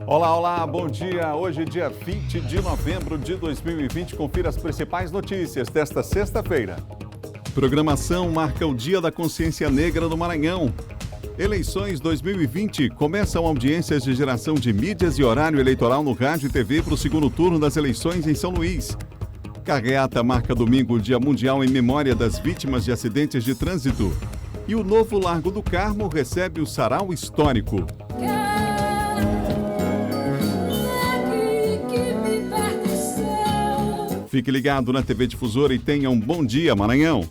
Olá, olá, bom dia. Hoje, dia 20 de novembro de 2020. Confira as principais notícias desta sexta-feira. Programação marca o Dia da Consciência Negra no Maranhão. Eleições 2020. Começam audiências de geração de mídias e horário eleitoral no rádio e TV para o segundo turno das eleições em São Luís. Carreata marca domingo o Dia Mundial em memória das vítimas de acidentes de trânsito. E o novo Largo do Carmo recebe o Sarau Histórico. Fique ligado na TV Difusora e tenha um bom dia, Maranhão.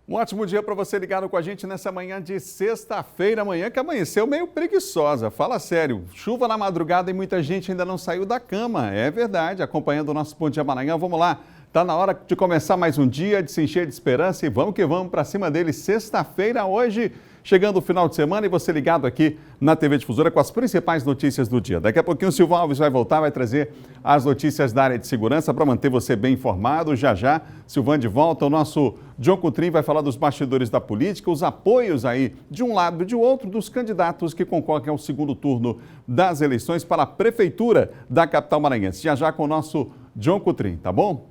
Um ótimo dia para você ligado com a gente nessa manhã de sexta-feira, amanhã que amanheceu meio preguiçosa. Fala sério, chuva na madrugada e muita gente ainda não saiu da cama. É verdade, acompanhando o nosso Bom Dia Maranhão. Vamos lá, tá na hora de começar mais um dia, de se encher de esperança e vamos que vamos para cima dele. Sexta-feira hoje, chegando o final de semana e você ligado aqui na TV Difusora com as principais notícias do dia. Daqui a pouquinho o Silvio Alves vai voltar, vai trazer as notícias da área de segurança para manter você bem informado. Já, Silvão de volta, o nosso John Coutrin vai falar dos bastidores da política, os apoios aí de um lado e de outro dos candidatos que concorrem ao segundo turno das eleições para a Prefeitura da capital maranhense. Já com o nosso John Coutrin, tá bom?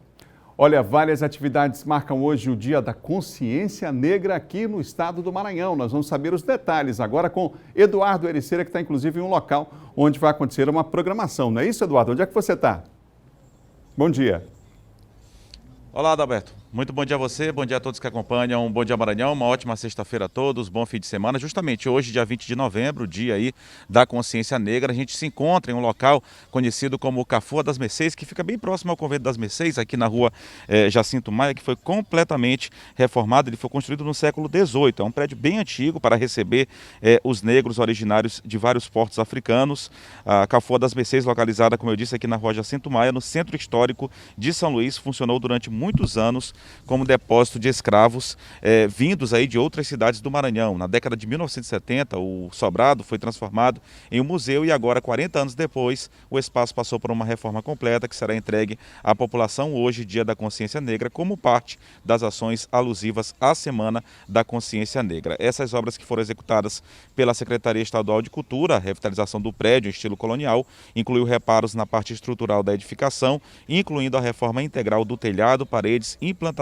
Olha, várias atividades marcam hoje o Dia da Consciência Negra aqui no estado do Maranhão. Nós vamos saber os detalhes agora com Eduardo Ericeira, que está inclusive em um local onde vai acontecer uma programação. Não é isso, Eduardo? Onde é que você está? Bom dia. Olá, Adalberto. Muito bom dia a você, bom dia a todos que acompanham. Bom dia, Maranhão, uma ótima sexta-feira a todos, bom fim de semana. Justamente hoje, dia 20 de novembro, dia aí da Consciência Negra, a gente se encontra em um local conhecido como Cafua das Mercês, que fica bem próximo ao Convento das Mercês, aqui na rua Jacinto Maia, que foi completamente reformado. Ele foi construído no século XVIII, é um prédio bem antigo para receber os negros originários de vários portos africanos. A Cafua das Mercês, localizada, como eu disse, aqui na rua Jacinto Maia, no centro histórico de São Luís, funcionou durante muitos anos como depósito de escravos vindos aí de outras cidades do Maranhão. Na década de 1970, o sobrado foi transformado em um museu e agora, 40 anos depois, o espaço passou por uma reforma completa que será entregue à população hoje, Dia da Consciência Negra, como parte das ações alusivas à Semana da Consciência Negra. Essas obras que foram executadas pela Secretaria Estadual de Cultura, a revitalização do prédio em estilo colonial, incluiu reparos na parte estrutural da edificação, incluindo a reforma integral do telhado, paredes, implantação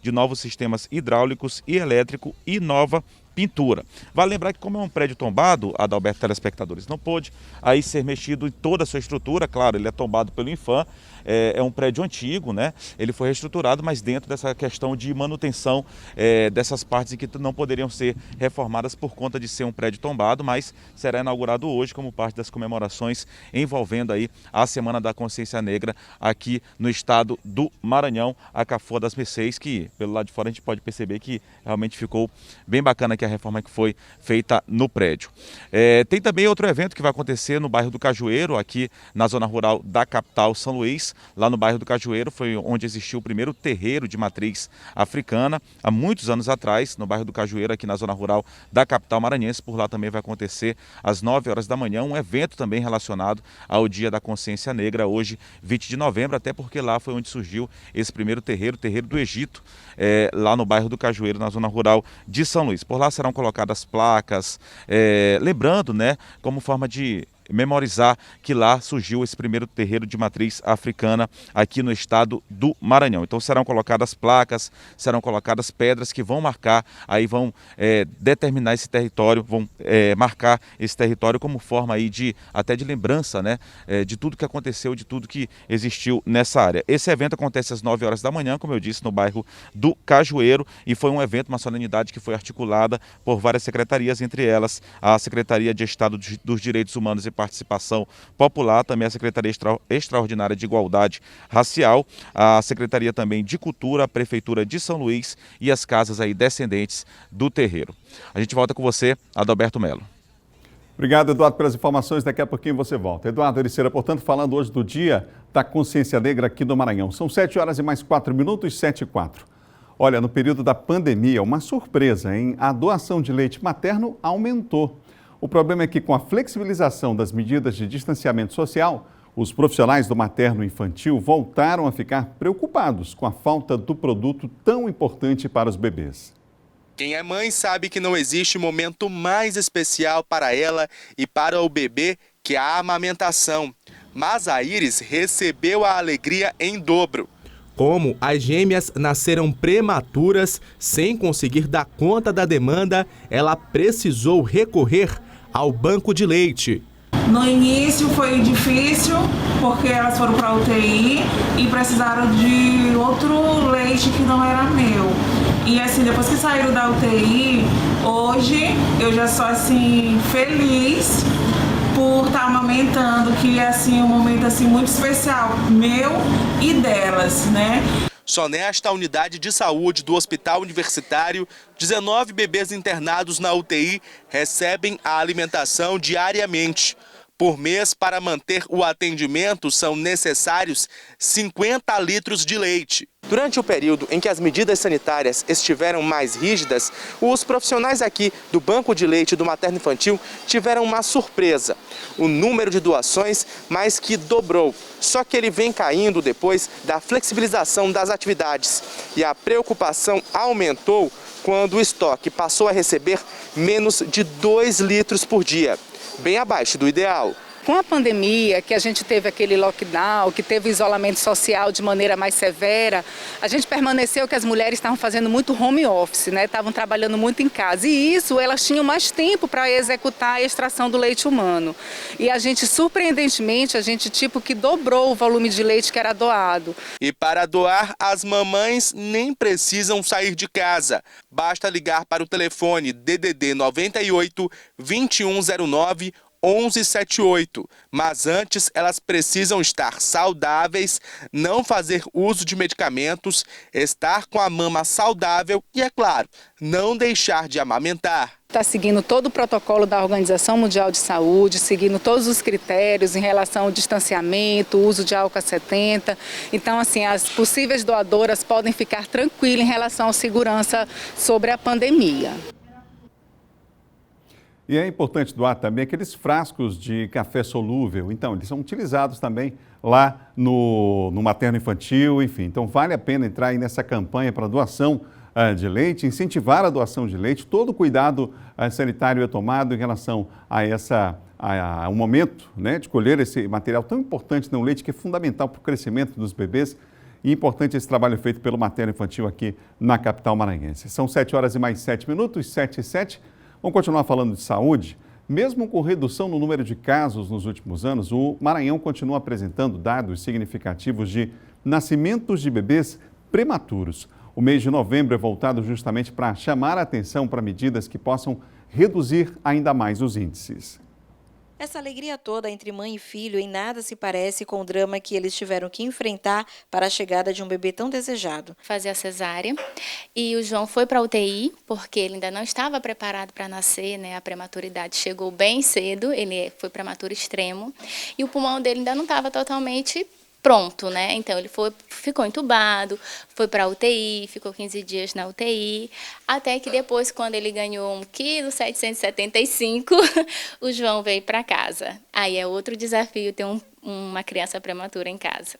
de novos sistemas hidráulicos e elétrico e nova pintura. Vale lembrar que, como é um prédio tombado, Adalberto, telespectadores, não pôde aí ser mexido em toda a sua estrutura. Claro, ele é tombado pelo Infam, é um prédio antigo, né? Ele foi reestruturado, mas dentro dessa questão de manutenção dessas partes que não poderiam ser reformadas por conta de ser um prédio tombado, mas será inaugurado hoje como parte das comemorações envolvendo aí a Semana da Consciência Negra aqui no estado do Maranhão, a Cafua das Mercês, que pelo lado de fora a gente pode perceber que realmente ficou bem bacana aqui a reforma que foi feita no prédio. Tem também outro evento que vai acontecer no bairro do Cajueiro, aqui na zona rural da capital São Luís. Lá no bairro do Cajueiro foi onde existiu o primeiro terreiro de matriz africana, há muitos anos atrás, no bairro do Cajueiro, aqui na zona rural da capital maranhense. Por lá também vai acontecer às 9 horas da manhã um evento também relacionado ao Dia da Consciência Negra, hoje 20 de novembro, até porque lá foi onde surgiu esse primeiro terreiro, o Terreiro do Egito, lá no bairro do Cajueiro, na zona rural de São Luís. Por lá serão colocadas placas, lembrando, né, como forma de memorizar que lá surgiu esse primeiro terreiro de matriz africana aqui no estado do Maranhão. Então serão colocadas placas, serão colocadas pedras que vão marcar, aí vão determinar esse território, vão marcar esse território como forma aí até de lembrança, né, de tudo que aconteceu, de tudo que existiu nessa área.Esse evento acontece às 9 horas da manhã, como eu disse, no bairro do Cajueiro, e foi um evento, uma solenidade que foi articulada por várias secretarias, entre elas a Secretaria de Estado dos Direitos Humanos e Participação Popular, também a Secretaria Extraordinária de Igualdade Racial, a Secretaria também de Cultura, a Prefeitura de São Luís e as casas aí descendentes do terreiro. A gente volta com você, Adalberto Melo. Obrigado, Eduardo, pelas informações. Daqui a pouquinho você volta. Eduardo Ericeira, portanto, falando hoje do Dia da Consciência Negra aqui do Maranhão. São 7 horas e mais 4 minutos, 7h04. Olha, no período da pandemia, uma surpresa, hein? A doação de leite materno aumentou. O problema é que, com a flexibilização das medidas de distanciamento social, Os profissionais do materno-infantil voltaram a ficar preocupados com a falta do produto tão importante para os bebês. Quem é mãe sabe que não existe momento mais especial para ela e para o bebê que a amamentação. Mas a Iris recebeu a alegria em dobro. Como as gêmeas nasceram prematuras, sem conseguir dar conta da demanda, ela precisou recorrer ao banco de leite. No início foi difícil, porque elas foram para a UTI e precisaram de outro leite que não era meu. E assim, depois que saíram da UTI, hoje eu já sou assim feliz por estar amamentando, que é assim um momento assim muito especial meu e delas, né? Só nesta unidade de saúde do Hospital Universitário, 19 bebês internados na UTI recebem a alimentação diariamente. Por mês, para manter o atendimento, são necessários 50 litros de leite. Durante o período em que as medidas sanitárias estiveram mais rígidas, os profissionais aqui do Banco de Leite do Materno Infantil tiveram uma surpresa. O número de doações mais que dobrou. Só que ele vem caindo depois da flexibilização das atividades. E a preocupação aumentou quando o estoque passou a receber menos de 2 litros por dia. Bem abaixo do ideal. Com a pandemia, que a gente teve aquele lockdown, que teve isolamento social de maneira mais severa, a gente permaneceu que as mulheres estavam fazendo muito home office, né? Estavam trabalhando muito em casa. E isso, elas tinham mais tempo para executar a extração do leite humano. E a gente, surpreendentemente, que dobrou o volume de leite que era doado. E para doar, as mamães nem precisam sair de casa. Basta ligar para o telefone DDD 98 2109 1178, mas antes elas precisam estar saudáveis, não fazer uso de medicamentos, estar com a mama saudável e, é claro, não deixar de amamentar. Está seguindo todo o protocolo da Organização Mundial de Saúde, seguindo todos os critérios em relação ao distanciamento, uso de álcool 70. Então, assim, as possíveis doadoras podem ficar tranquilas em relação à segurança sobre a pandemia. E é importante doar também aqueles frascos de café solúvel. Então, eles são utilizados também lá no materno infantil, enfim. Então, vale a pena entrar aí nessa campanha para doação de leite, incentivar a doação de leite. Todo o cuidado sanitário é tomado em relação ao momento, né, de colher esse material tão importante no leite, que é fundamental para o crescimento dos bebês. E importante esse trabalho feito pelo materno infantil aqui na capital maranhense. São 7 horas e mais 7 minutos, 7 e 7. Vamos continuar falando de saúde. Mesmo com redução no número de casos nos últimos anos, o Maranhão continua apresentando dados significativos de nascimentos de bebês prematuros. O mês de novembro é voltado justamente para chamar a atenção para medidas que possam reduzir ainda mais os índices. Essa alegria toda entre mãe e filho em nada se parece com o drama que eles tiveram que enfrentar para a chegada de um bebê tão desejado. Fazer a cesárea e o João foi para a UTI porque ele ainda não estava preparado para nascer, né? A prematuridade chegou bem cedo, ele foi prematuro extremo e o pulmão dele ainda não estava totalmente pronto, né? Então ele ficou entubado, foi para a UTI, ficou 15 dias na UTI, até que depois, quando ele ganhou 1,775 kg, o João veio para casa. Aí é outro desafio ter uma criança prematura em casa.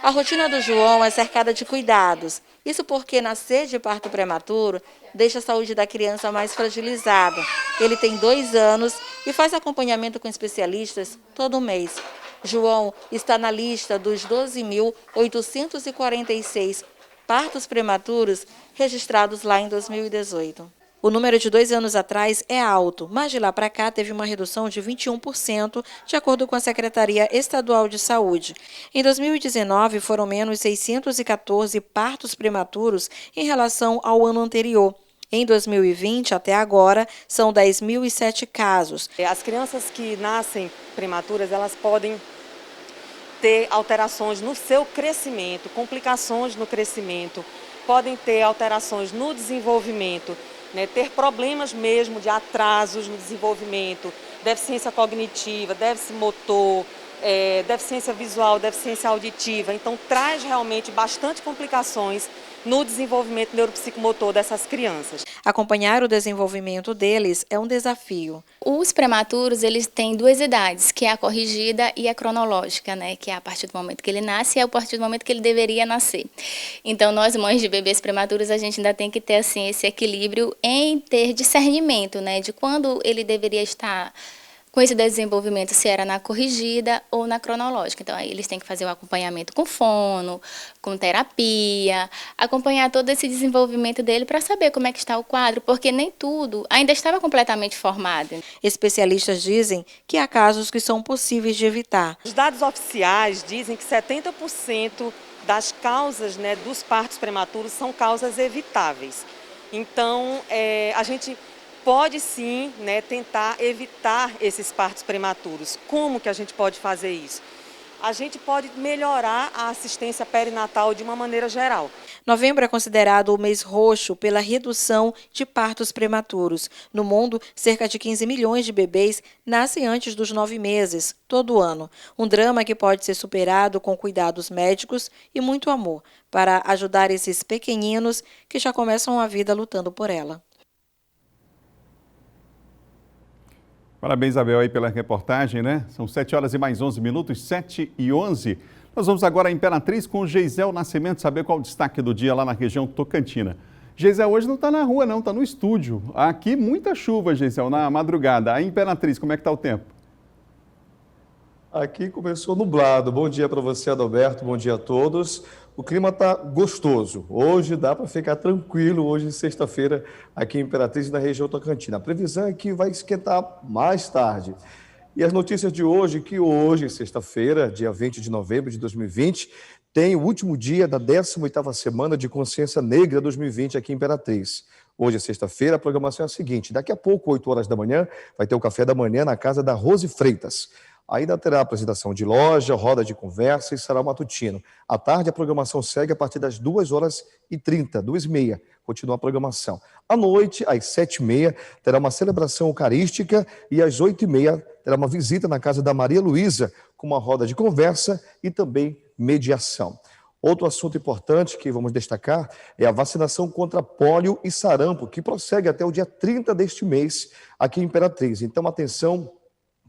A rotina do João é cercada de cuidados. Isso porque nascer de parto prematuro deixa a saúde da criança mais fragilizada. Ele tem 2 anos e faz acompanhamento com especialistas todo mês. João está na lista dos 12.846 partos prematuros registrados lá em 2018. O número de 2 anos atrás é alto, mas de lá para cá teve uma redução de 21%, de acordo com a Secretaria Estadual de Saúde. Em 2019, foram menos 614 partos prematuros em relação ao ano anterior. Em 2020, até agora, são 10.007 casos. As crianças que nascem prematuras, elas podem ter alterações no seu crescimento, complicações no crescimento, podem ter alterações no desenvolvimento, né, ter problemas mesmo de atrasos no desenvolvimento, deficiência cognitiva, déficit motor, deficiência visual, deficiência auditiva. Então, traz realmente bastante complicações no desenvolvimento neuropsicomotor dessas crianças. Acompanhar o desenvolvimento deles é um desafio. Os prematuros, eles têm duas idades, que é a corrigida e a cronológica, né? Que é a partir do momento que ele nasce e a partir do momento que ele deveria nascer. Então, nós, mães de bebês prematuros, a gente ainda tem que ter, assim, esse equilíbrio em ter discernimento, né? De quando ele deveria estar com esse desenvolvimento, se era na corrigida ou na cronológica. Então, aí eles têm que fazer o acompanhamento com fono, com terapia, acompanhar todo esse desenvolvimento dele para saber como é que está o quadro, porque nem tudo ainda estava completamente formado. Especialistas dizem que há casos que são possíveis de evitar. Os dados oficiais dizem que 70% das causas, né, dos partos prematuros são causas evitáveis. Então, a gente pode sim, né, tentar evitar esses partos prematuros. Como que a gente pode fazer isso? A gente pode melhorar a assistência perinatal de uma maneira geral. Novembro é considerado o mês roxo pela redução de partos prematuros. No mundo, cerca de 15 milhões de bebês nascem antes dos 9 meses, todo ano. Um drama que pode ser superado com cuidados médicos e muito amor, para ajudar esses pequeninos que já começam a vida lutando por ela. Parabéns, Abel, aí pela reportagem, né? São 7 horas e mais 11 minutos, 7h11. Nós vamos agora à Imperatriz com o Geisel Nascimento, saber qual o destaque do dia lá na região Tocantina. Geisel hoje não está na rua não, está no estúdio. Aqui muita chuva, Geisel, na madrugada. A Imperatriz, como é que está o tempo? Aqui começou nublado. Bom dia para você, Adalberto, bom dia a todos. O clima está gostoso. Hoje dá para ficar tranquilo, hoje sexta-feira, aqui em Imperatriz e na região Tocantina. A previsão é que vai esquentar mais tarde. E as notícias de hoje, que hoje, sexta-feira, dia 20 de novembro de 2020, tem o último dia da 18ª Semana de Consciência Negra 2020 aqui em Imperatriz. Hoje é sexta-feira, a programação é a seguinte: daqui a pouco, 8 horas da manhã, vai ter o café da manhã na casa da Rose Freitas. Ainda terá apresentação de loja, roda de conversa e sarau matutino. À tarde, a programação segue a partir das 2h30, 2h30, continua a programação. À noite, às 7h30, terá uma celebração eucarística e às 8h30 terá uma visita na casa da Maria Luísa, com uma roda de conversa e também mediação. Outro assunto importante que vamos destacar é a vacinação contra pólio e sarampo, que prossegue até o dia 30 deste mês aqui em Imperatriz. Então, atenção,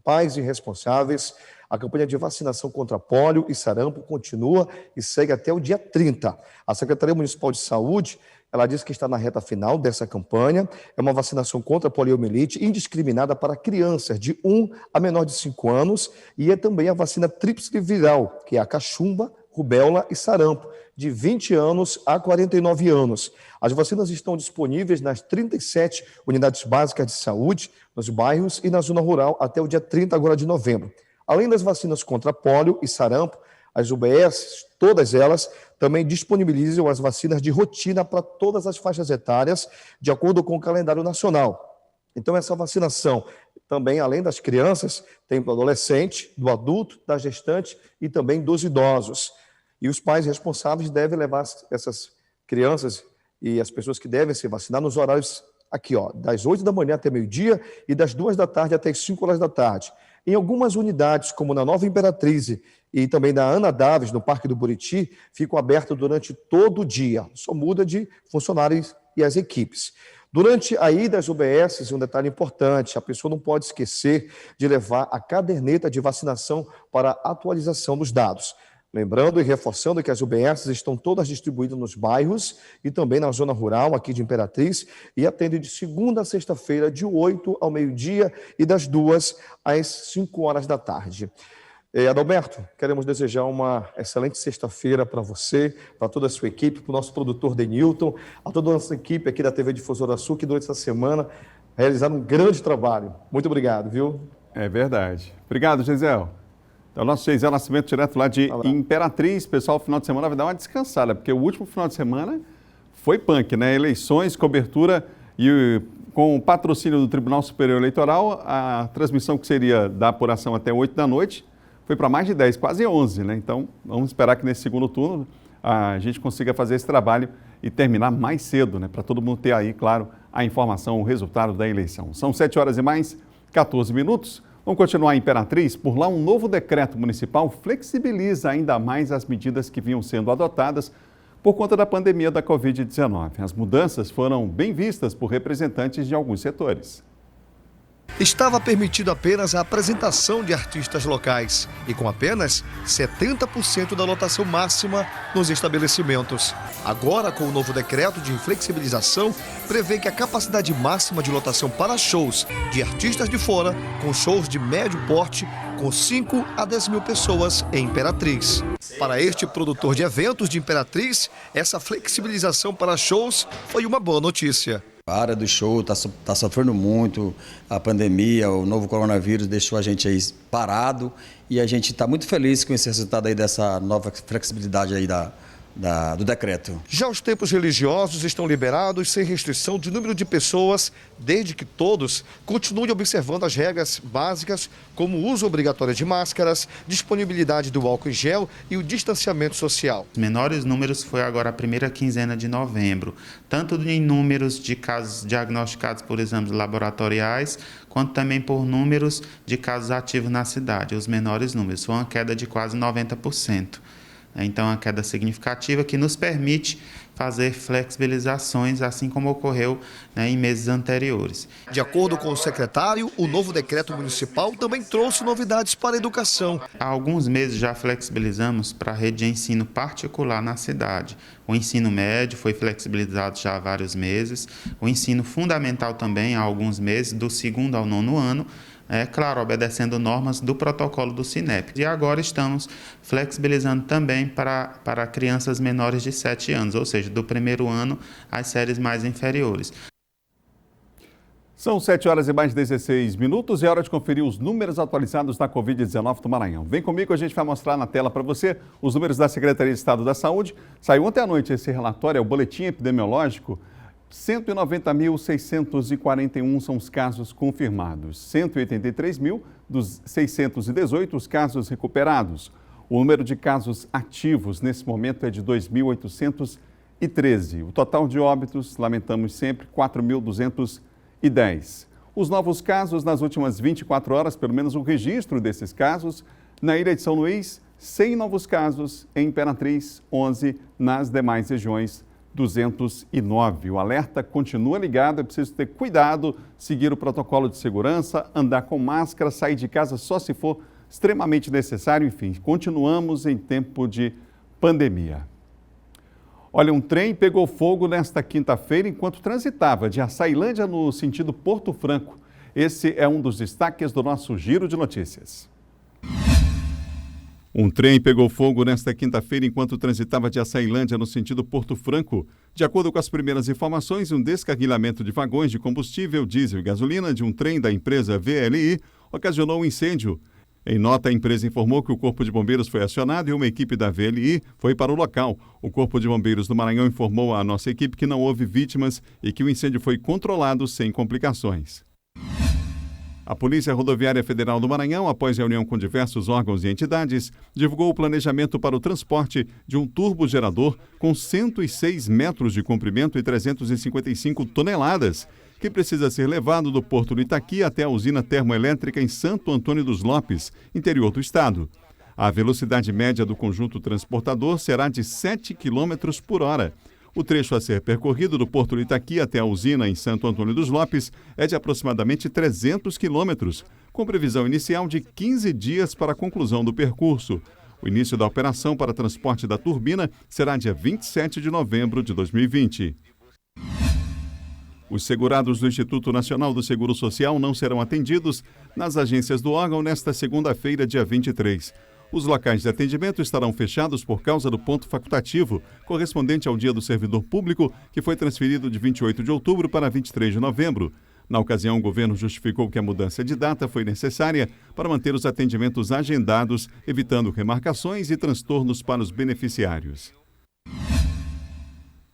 pais e responsáveis, a campanha de vacinação contra pólio e sarampo continua e segue até o dia 30. A Secretaria Municipal de Saúde, ela diz que está na reta final dessa campanha. É uma vacinação contra a poliomielite indiscriminada para crianças de 1 a menor de 5 anos e é também a vacina tríplice viral, que é a cachumba, rubéola e sarampo, de 20 anos a 49 anos. As vacinas estão disponíveis nas 37 unidades básicas de saúde, nos bairros e na zona rural até o dia 30 agora de novembro. Além das vacinas contra pólio e sarampo, as UBS, todas elas, também disponibilizam as vacinas de rotina para todas as faixas etárias, de acordo com o calendário nacional. Então, essa vacinação também, além das crianças, tem para o adolescente, do adulto, da gestante e também dos idosos. E os pais responsáveis devem levar essas crianças e as pessoas que devem se vacinar nos horários aqui, ó, das 8 da manhã até meio-dia e das 2 da tarde até as 5 horas da tarde. Em algumas unidades, como na Nova Imperatriz e também na Ana Daves, no Parque do Buriti, ficam abertas durante todo o dia. Só muda de funcionários e as equipes. Durante a ida às UBS, um detalhe importante, a pessoa não pode esquecer de levar a caderneta de vacinação para atualização dos dados. Lembrando e reforçando que as UBS estão todas distribuídas nos bairros e também na zona rural aqui de Imperatriz e atendem de segunda a sexta-feira, de 8 ao meio-dia e das 2 às 5 horas da tarde. Adalberto, queremos desejar uma excelente sexta-feira para você, para toda a sua equipe, para o nosso produtor Denilton, a toda a nossa equipe aqui da TV Difusora Sul, que durante essa semana realizaram um grande trabalho. Muito obrigado, viu? É verdade. Obrigado, Geisel. Então, o nosso Geisel Nascimento, direto lá de Imperatriz. Pessoal, o final de semana vai dar uma descansada, porque o último final de semana foi punk, né? Eleições, cobertura e com o patrocínio do Tribunal Superior Eleitoral, a transmissão que seria da apuração até 8 da noite foi para mais de 10, quase 11, né? Então, vamos esperar que nesse segundo turno a gente consiga fazer esse trabalho e terminar mais cedo, né? Para todo mundo ter aí, claro, a informação, o resultado da eleição. São 7 horas e mais 14 minutos. Vamos continuar em Imperatriz? Por lá, um novo decreto municipal flexibiliza ainda mais as medidas que vinham sendo adotadas por conta da pandemia da Covid-19. As mudanças foram bem vistas por representantes de alguns setores. Estava permitido apenas a apresentação de artistas locais e com apenas 70% da lotação máxima nos estabelecimentos. Agora, com o novo decreto de flexibilização, prevê que a capacidade máxima de lotação para shows de artistas de fora, com shows de médio porte, com 5 a 10 mil pessoas em Imperatriz. Para este produtor de eventos de Imperatriz, essa flexibilização para shows foi uma boa notícia. A área do show está sofrendo muito, a pandemia, o novo coronavírus deixou a gente aí parado e a gente está muito feliz com esse resultado aí dessa nova flexibilidade aí do decreto. Já os templos religiosos estão liberados sem restrição de número de pessoas, desde que todos continuem observando as regras básicas, como o uso obrigatório de máscaras, disponibilidade do álcool em gel e o distanciamento social. Os menores números foi agora a primeira quinzena de novembro, tanto em números de casos diagnosticados por exames laboratoriais, quanto também por números de casos ativos na cidade. Os menores números, foi uma queda de quase 90%. Então, uma queda significativa que nos permite fazer flexibilizações, assim como ocorreu em meses anteriores. De acordo com o secretário, o novo decreto municipal também trouxe novidades para a educação. Há alguns meses já flexibilizamos para a rede de ensino particular na cidade. O ensino médio foi flexibilizado já há vários meses, o ensino fundamental também há alguns meses, do 2º ao 9º ano, claro, obedecendo normas do protocolo do Sinep. E agora estamos flexibilizando também para crianças menores de 7 anos, ou seja, do 1º ano às séries mais inferiores. São 7 horas e mais 16 minutos e é hora de conferir os números atualizados da Covid-19 do Maranhão. Vem comigo, a gente vai mostrar na tela para você os números da Secretaria de Estado da Saúde. Saiu ontem à noite esse relatório, é o boletim epidemiológico. 190.641 são os casos confirmados, 183.618 os casos recuperados. O número de casos ativos nesse momento é de 2.813. O total de óbitos, lamentamos sempre, 4.210. Os novos casos nas últimas 24 horas, pelo menos o registro desses casos, na Ilha de São Luís, 100 novos casos, em Imperatriz, 11, nas demais regiões, 209. O alerta continua ligado, é preciso ter cuidado, seguir o protocolo de segurança, andar com máscara, sair de casa só se for extremamente necessário, enfim, continuamos em tempo de pandemia. Olha, um trem pegou fogo nesta quinta-feira enquanto transitava de Açailândia no sentido Porto Franco. Esse é um dos destaques do nosso Giro de Notícias. Um trem pegou fogo nesta quinta-feira enquanto transitava de Açailândia no sentido Porto Franco. De acordo com as primeiras informações, um descarrilamento de vagões de combustível, diesel e gasolina de um trem da empresa VLI ocasionou um incêndio. Em nota, a empresa informou que o Corpo de Bombeiros foi acionado e uma equipe da VLI foi para o local. O Corpo de Bombeiros do Maranhão informou à nossa equipe que não houve vítimas e que o incêndio foi controlado sem complicações. A Polícia Rodoviária Federal do Maranhão, após reunião com diversos órgãos e entidades, divulgou o planejamento para o transporte de um turbogerador com 106 metros de comprimento e 355 toneladas, que precisa ser levado do Porto do Itaqui até a usina termoelétrica em Santo Antônio dos Lopes, interior do estado. A velocidade média do conjunto transportador será de 7 km por hora. O trecho a ser percorrido do Porto do Itaqui até a usina em Santo Antônio dos Lopes é de aproximadamente 300 quilômetros, com previsão inicial de 15 dias para a conclusão do percurso. O início da operação para transporte da turbina será dia 27 de novembro de 2020. Os segurados do Instituto Nacional do Seguro Social não serão atendidos nas agências do órgão nesta segunda-feira, dia 23. Os locais de atendimento estarão fechados por causa do ponto facultativo, correspondente ao Dia do Servidor Público, que foi transferido de 28 de outubro para 23 de novembro. Na ocasião, o governo justificou que a mudança de data foi necessária para manter os atendimentos agendados, evitando remarcações e transtornos para os beneficiários.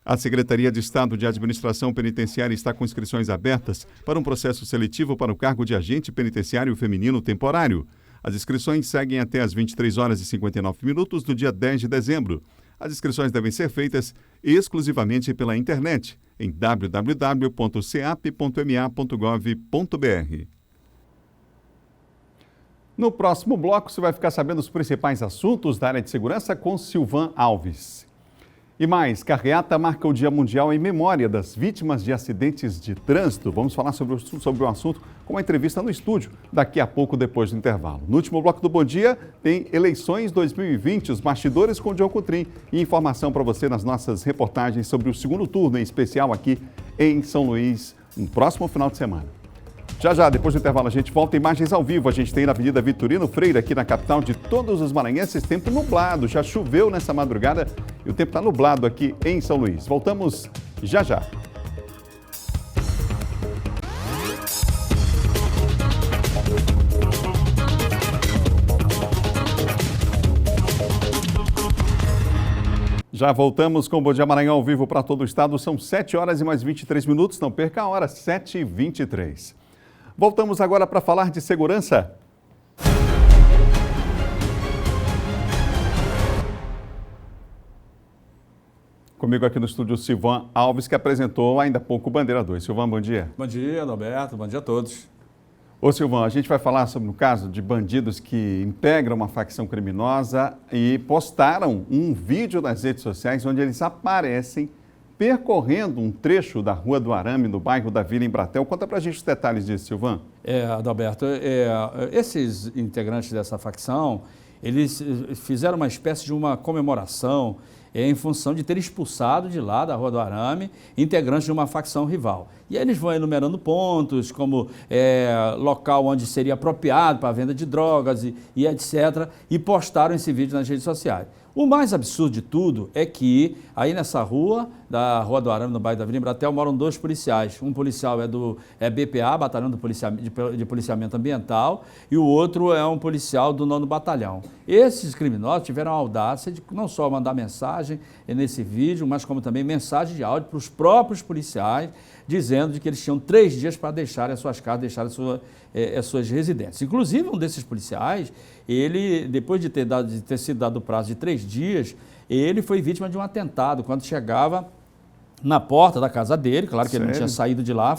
A Secretaria de Estado de Administração Penitenciária está com inscrições abertas para um processo seletivo para o cargo de agente penitenciário feminino temporário. As inscrições seguem até às 23 horas e 59 minutos do dia 10 de dezembro. As inscrições devem ser feitas exclusivamente pela internet, em www.ceap.ma.gov.br. No próximo bloco, você vai ficar sabendo os principais assuntos da área de segurança com Silvan Alves. E mais, carreata marca o Dia Mundial em memória das vítimas de acidentes de trânsito. Vamos falar sobre o assunto com uma entrevista no estúdio, daqui a pouco, depois do intervalo. No último bloco do Bom Dia, tem eleições 2020, os bastidores com o John Coutrin e informação para você nas nossas reportagens sobre o segundo turno, em especial aqui em São Luís, no próximo final de semana. Já, depois do intervalo, a gente volta imagens ao vivo. A gente tem na Avenida Vitorino Freire, aqui na capital de todos os maranhenses, tempo nublado. Já choveu nessa madrugada e o tempo está nublado aqui em São Luís. Voltamos já. Já voltamos com o Bom Dia Maranhão ao vivo para todo o estado. São 7 horas e mais 23 minutos. Não perca a hora, 7h23. Voltamos agora para falar de segurança. Comigo aqui no estúdio, Silvan Alves, que apresentou ainda há pouco o Bandeira 2. Silvan, bom dia. Bom dia, Adalberto. Bom dia a todos. Ô Silvan, a gente vai falar sobre o caso de bandidos que integram uma facção criminosa e postaram um vídeo nas redes sociais onde eles aparecem percorrendo um trecho da Rua do Arame, no bairro da Vila Embratel. Conta pra gente os detalhes disso, Silvan. Adalberto, esses integrantes dessa facção, eles fizeram uma espécie de uma comemoração em função de ter expulsado de lá da Rua do Arame integrantes de uma facção rival. E aí eles vão enumerando pontos, como local onde seria apropriado para a venda de drogas e etc. E postaram esse vídeo nas redes sociais. O mais absurdo de tudo é que aí nessa rua, da Rua do Arame, no bairro da Vila Embratel, moram 2 policiais. Um policial é BPA, Batalhão de Policiamento Ambiental, e o outro é um policial do 9º Batalhão. Esses criminosos tiveram a audácia de não só mandar mensagem nesse vídeo, mas como também mensagem de áudio para os próprios policiais, dizendo de que eles tinham 3 dias para deixarem as suas casas, deixarem as suas residências. Inclusive, um desses policiais, ele, depois de ter sido dado o prazo de 3 dias, ele foi vítima de um atentado. Quando chegava na porta da casa dele, claro que ele não tinha saído de lá,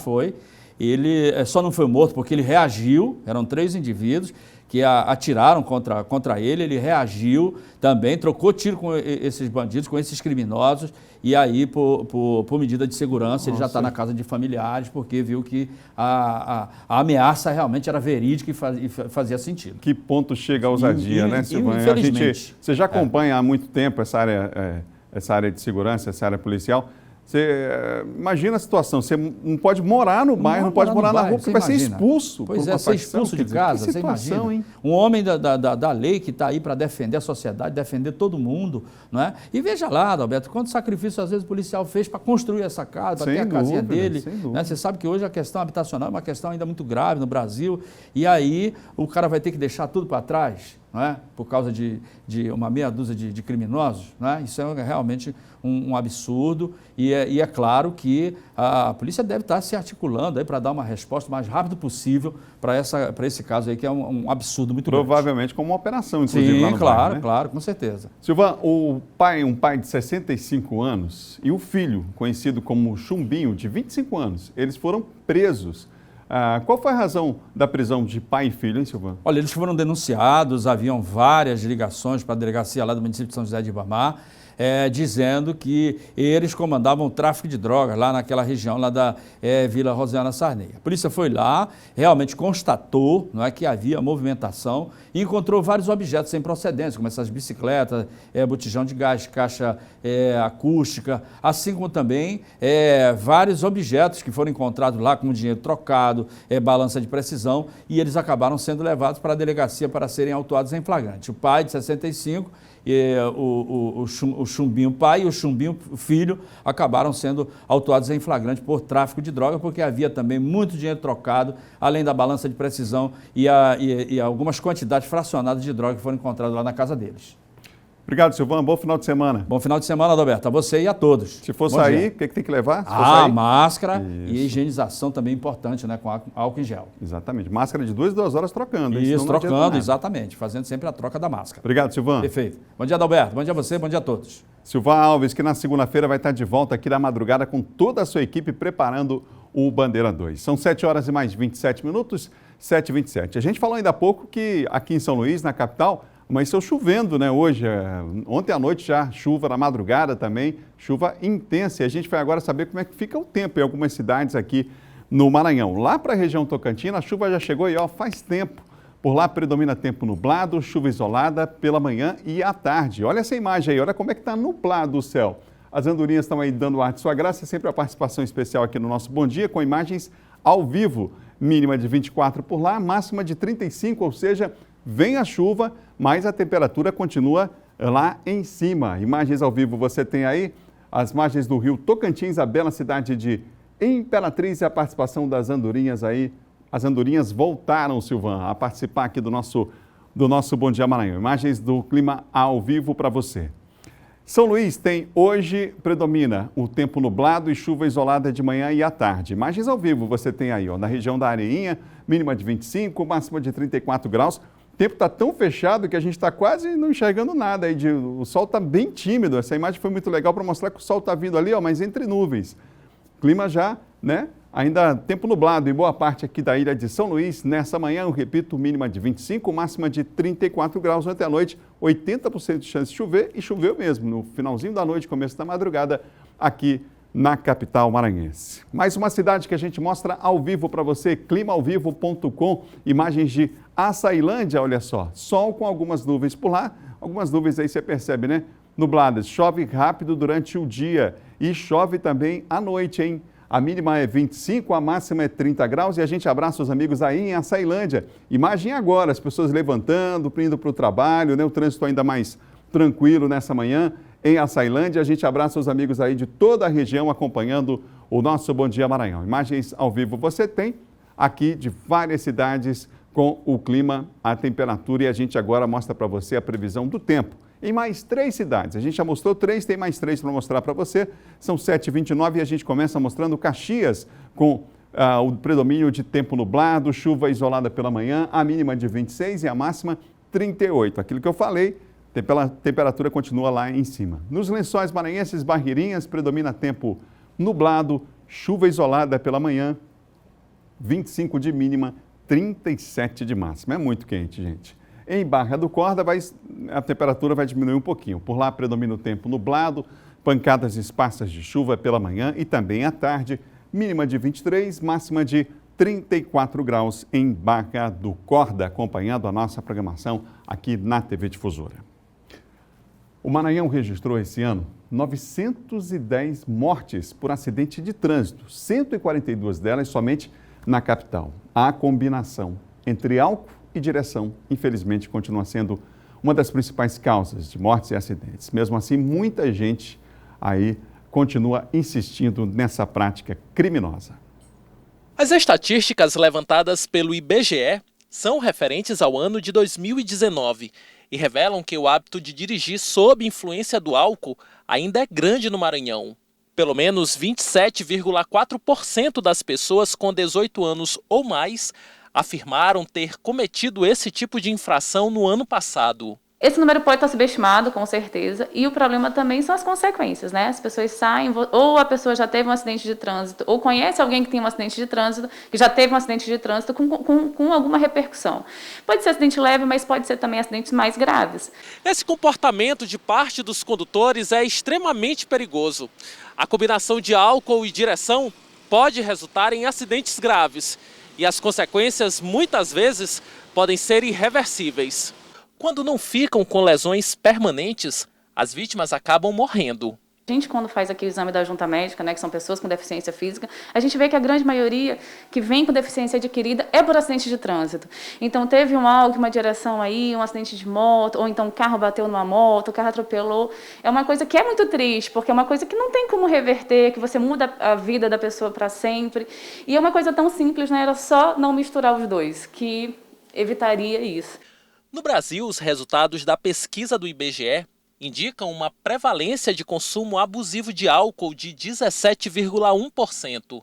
ele só não foi morto porque ele reagiu, eram 3 indivíduos que atiraram contra ele, ele reagiu também, trocou tiro com esses bandidos, com esses criminosos, e aí, por medida de segurança, ele já está na casa de familiares, porque viu que a ameaça realmente era verídica e fazia sentido. Que ponto chega a ousadia, né, Silvan? Infelizmente. Você já acompanha há muito tempo essa área de segurança, essa área policial. Você imagina a situação, você não pode morar no bairro, não pode morar na rua, porque vai ser expulso. Pois é, ser expulso de casa, você imagina. Hein? Um homem da lei que está aí para defender a sociedade, defender todo mundo, não é? E veja lá, Adalberto, quanto sacrifício às vezes o policial fez para construir essa casa, para ter a casinha dele. Né? Você sabe que hoje a questão habitacional é uma questão ainda muito grave no Brasil, e aí o cara vai ter que deixar tudo para trás, não é? Por causa de uma meia dúzia de criminosos, não é? Isso é realmente um absurdo, e é claro que a polícia deve estar se articulando para dar uma resposta o mais rápido possível para esse caso aí, que é um absurdo muito grande. Provavelmente como uma operação, inclusive, lá no bairro, né? Claro, com certeza. Silvan, um pai de 65 anos e o filho, conhecido como Chumbinho, de 25 anos, eles foram presos. Qual foi a razão da prisão de pai e filho, hein, Silvan? Olha, eles foram denunciados, haviam várias ligações para a delegacia lá do município de São José de Ribamar, dizendo que eles comandavam o tráfico de drogas lá naquela região, lá da Vila Rosiana Sarney. A polícia foi lá, realmente constatou, não é, que havia movimentação e encontrou vários objetos sem procedência, como essas bicicletas, botijão de gás, caixa acústica, assim como também vários objetos que foram encontrados lá, como dinheiro trocado, balança de precisão, e eles acabaram sendo levados para a delegacia para serem autuados em flagrante. O pai, de 65, o Chumbinho pai e o Chumbinho filho acabaram sendo autuados em flagrante por tráfico de droga, porque havia também muito dinheiro trocado, além da balança de precisão e algumas quantidades fracionadas de droga que foram encontradas lá na casa deles. Obrigado, Silvan. Bom final de semana. Bom final de semana, Adalberto. A você e a todos. Se for sair, o que tem que levar? Máscara e higienização também importante, né? Com álcool em gel. Exatamente. Máscara de 2 horas trocando. Isso, trocando, exatamente. Fazendo sempre a troca da máscara. Obrigado, Silvan. Perfeito. Bom dia, Adalberto. Bom dia a você, bom dia a todos. Silvan Alves, que na segunda-feira vai estar de volta aqui na madrugada com toda a sua equipe preparando o Bandeira 2. São 7 horas e mais 27 minutos. 7h27. A gente falou ainda há pouco que aqui em São Luís, na capital, amanheceu chovendo, né? Hoje, ontem à noite já, chuva na madrugada também, chuva intensa. E a gente vai agora saber como é que fica o tempo em algumas cidades aqui no Maranhão. Lá para a região Tocantina, a chuva já chegou e faz tempo. Por lá predomina tempo nublado, chuva isolada pela manhã e à tarde. Olha essa imagem aí, olha como é que está nublado o céu. As andorinhas estão aí dando ar de sua graça, sempre a participação especial aqui no nosso Bom Dia, com imagens ao vivo. Mínima de 24 por lá, máxima de 35, ou seja, vem a chuva, mas a temperatura continua lá em cima. Imagens ao vivo você tem aí, as margens do rio Tocantins, a bela cidade de Imperatriz e a participação das andorinhas aí. As andorinhas voltaram, Silvan, a participar aqui do nosso Bom Dia Maranhão. Imagens do clima ao vivo para você. São Luís tem hoje, predomina o tempo nublado e chuva isolada de manhã e à tarde. Imagens ao vivo você tem aí, na região da Areinha, mínima de 25, máxima de 34 graus. O tempo está tão fechado que a gente está quase não enxergando nada. O sol está bem tímido. Essa imagem foi muito legal para mostrar que o sol está vindo ali, mas entre nuvens. Clima já, né? Ainda tempo nublado em boa parte aqui da ilha de São Luís. Nessa manhã, eu repito, mínima de 25, máxima de 34 graus. Ontem à noite, 80% de chance de chover e choveu mesmo no finalzinho da noite, começo da madrugada, aqui na capital maranhense. Mais uma cidade que a gente mostra ao vivo para você, climaauvivo.com, imagens de Açailândia, olha só, sol com algumas nuvens por lá, algumas nuvens aí você percebe, né? Nubladas, chove rápido durante o dia e chove também à noite, hein? A mínima é 25, a máxima é 30 graus e a gente abraça os amigos aí em Açailândia. Imagem agora, as pessoas levantando, indo para o trabalho, né? O trânsito ainda mais tranquilo nessa manhã em Açailândia. A gente abraça os amigos aí de toda a região acompanhando o nosso Bom Dia Maranhão. Imagens ao vivo você tem aqui de várias cidades com o clima, a temperatura e a gente agora mostra para você a previsão do tempo. Em mais 3 cidades, a gente já mostrou 3, tem mais 3 para mostrar para você, são 7h29 e a gente começa mostrando Caxias com o predomínio de tempo nublado, chuva isolada pela manhã, a mínima de 26 e a máxima 38. Aquilo que eu falei, temperatura continua lá em cima. Nos Lençóis Maranhenses, Barreirinhas, predomina tempo nublado, chuva isolada pela manhã, 25 de mínima, 37 de máxima. É muito quente, gente. Em Barra do Corda, a temperatura vai diminuir um pouquinho. Por lá predomina o tempo nublado, pancadas esparsas de chuva pela manhã e também à tarde, mínima de 23, máxima de 34 graus em Barra do Corda, acompanhando a nossa programação aqui na TV Difusora. O Maranhão registrou esse ano 910 mortes por acidente de trânsito, 142 delas somente na capital. A combinação entre álcool e direção, infelizmente, continua sendo uma das principais causas de mortes e acidentes. Mesmo assim, muita gente aí continua insistindo nessa prática criminosa. As estatísticas levantadas pelo IBGE são referentes ao ano de 2019 e revelam que o hábito de dirigir sob influência do álcool ainda é grande no Maranhão. Pelo menos 27,4% das pessoas com 18 anos ou mais afirmaram ter cometido esse tipo de infração no ano passado. Esse número pode estar subestimado, com certeza, e o problema também são as consequências, né? As pessoas saem, ou a pessoa já teve um acidente de trânsito, ou conhece alguém que tem um acidente de trânsito, que já teve um acidente de trânsito com alguma repercussão. Pode ser acidente leve, mas pode ser também acidentes mais graves. Esse comportamento de parte dos condutores é extremamente perigoso. A combinação de álcool e direção pode resultar em acidentes graves, e as consequências, muitas vezes, podem ser irreversíveis. Quando não ficam com lesões permanentes, as vítimas acabam morrendo. A gente, quando faz aqui o exame da junta médica, né, que são pessoas com deficiência física, a gente vê que a grande maioria que vem com deficiência adquirida é por acidente de trânsito. Então, teve um álcool, uma direção aí, um acidente de moto, ou então o carro bateu numa moto, o carro atropelou. É uma coisa que é muito triste, porque é uma coisa que não tem como reverter, que você muda a vida da pessoa para sempre. E é uma coisa tão simples, né? Era só não misturar os dois, que evitaria isso. No Brasil, os resultados da pesquisa do IBGE indicam uma prevalência de consumo abusivo de álcool de 17,1%.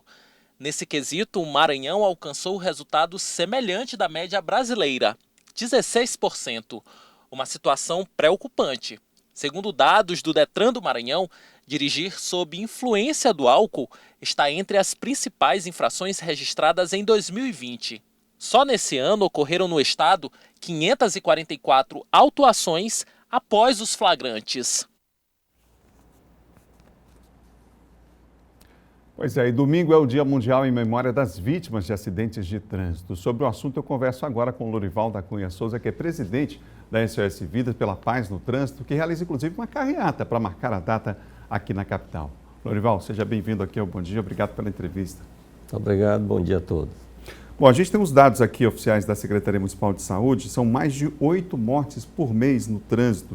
Nesse quesito, o Maranhão alcançou o resultado semelhante da média brasileira, 16%, uma situação preocupante. Segundo dados do Detran do Maranhão, dirigir sob influência do álcool está entre as principais infrações registradas em 2020. Só nesse ano ocorreram no estado 544 autuações após os flagrantes. Pois é, e domingo é o Dia Mundial em Memória das Vítimas de Acidentes de Trânsito. Sobre o assunto eu converso agora com o Lorival da Cunha Souza, que é presidente da SOS Vidas pela Paz no Trânsito, que realiza inclusive uma carreata para marcar a data aqui na capital. Lorival, seja bem-vindo aqui ao Bom Dia, obrigado pela entrevista. Obrigado, bom dia a todos. Bom, a gente tem os dados aqui oficiais da Secretaria Municipal de Saúde, são mais de 8 mortes por mês no trânsito.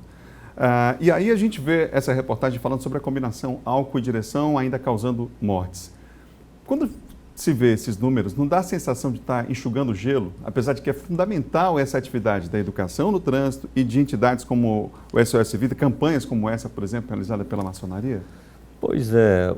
E aí a gente vê essa reportagem falando sobre a combinação álcool e direção ainda causando mortes. Quando se vê esses números, não dá a sensação de estar enxugando gelo, apesar de que é fundamental essa atividade da educação no trânsito e de entidades como o SOS Vida, campanhas como essa, por exemplo, realizada pela maçonaria? Pois é,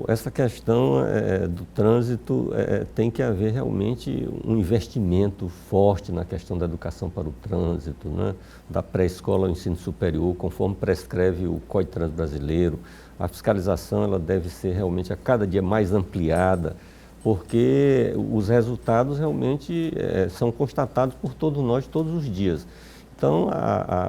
essa questão do trânsito tem que haver realmente um investimento forte na questão da educação para o trânsito, né? Da pré-escola ao ensino superior, conforme prescreve o Código de Trânsito Brasileiro. A fiscalização ela deve ser realmente a cada dia mais ampliada, porque os resultados realmente são constatados por todos nós todos os dias. Então,